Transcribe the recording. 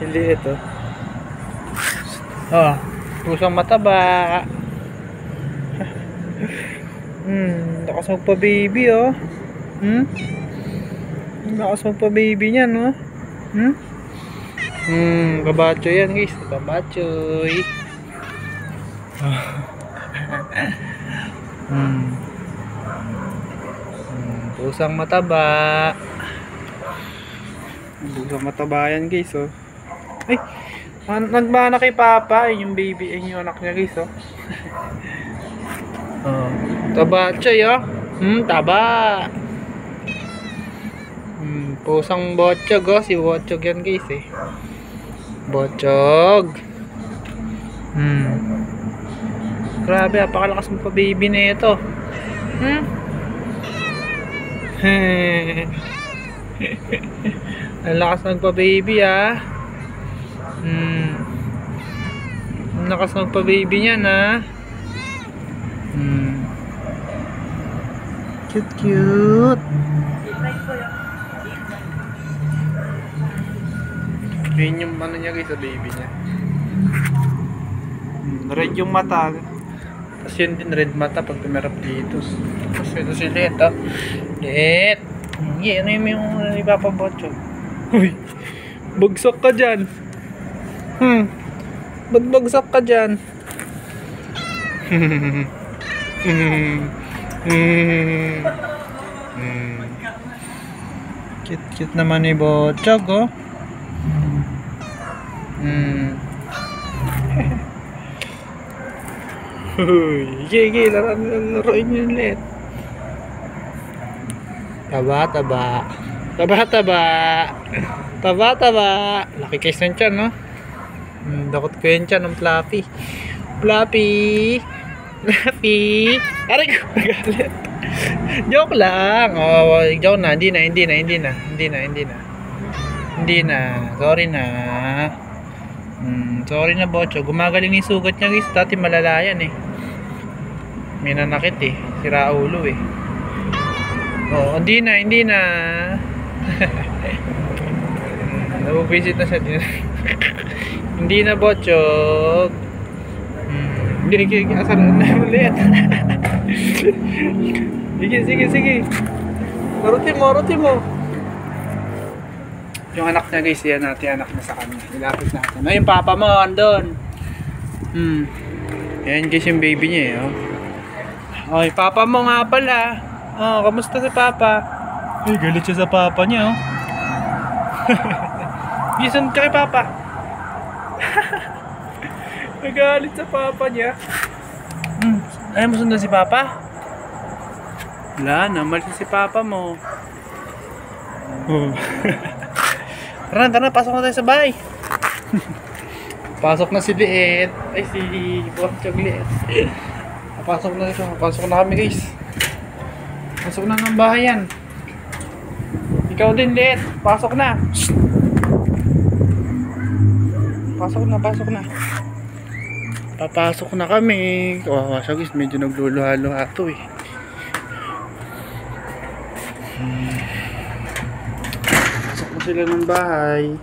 Hindi ito. Oh, pusang mataba. Lakas magpa-baby oh. Lakas magpa-baby niyan no. Kabacho yan guys, kabachoy. Pusang mataba. Pusang mataba yan guys oh. Ay, nagmana kay Papa, yung baby, yung anak niya guys oh. Oh, kabachoy oh. Taba. Pusang botchog oh, si botchog yan guys eh. Botchog. Grabe, apakalakas mo pa baby na ito. Ang lakas magpa baby ah. Ang lakas magpa baby niyan ah. Cute cute. Ayun yung ano niya guys sa baby niya. Red yung mata. Tapos yun din red mata pag tumirap dito. Tapos ito si Let oh. Let. Ano yung ipapabotso? Uy. Bagsak ka dyan. Ba't bagsak ka dyan? Cute cute naman ni Botchog oh. Sige, laruin nyo ulit. Taba, taba. Taba, taba. Taba, taba. Laki case ng tiyan, no? Dakot ko yung tiyan ng Fluffy. Fluffy. Fluffy. Aray ko, nagalit. Joke lang. Oh, joke na. Hindi na. Sorry na. Sorry na Bocho, gumagaling yung sugat niya guys. Dati malala yan eh. May nanakit eh, sira ulo eh. Oh, hindi na. Nabubisit na siya din. Hindi na Bocho. Sige, asan na ulit. Sige. Rutin mo. Yung anak niya guys, yan natin anak na sa kanya. Ilapit natin. Yung papa mo, andun. Yan guys yung baby niya eh. Oh. Oy, papa mo nga pala. Oh, kamusta si papa? Ay, galit siya sa papa niya oh. Gisan ka kay papa. Nagalit sa papa niya. Ayaw mo sundan si papa? Wala, namalis si papa mo. Oh. Tara, pasok na tayo sa bahay. Pasok na si Liet. Ay, si Botchog Liet. Pasok na kami guys. Pasok na ng bahay yan. Ikaw din Liet, pasok na. Pasok na. Papasok na kami. Kawawa siya guys, medyo nagluluha-luha to eh. Pasok na sila ng bahay.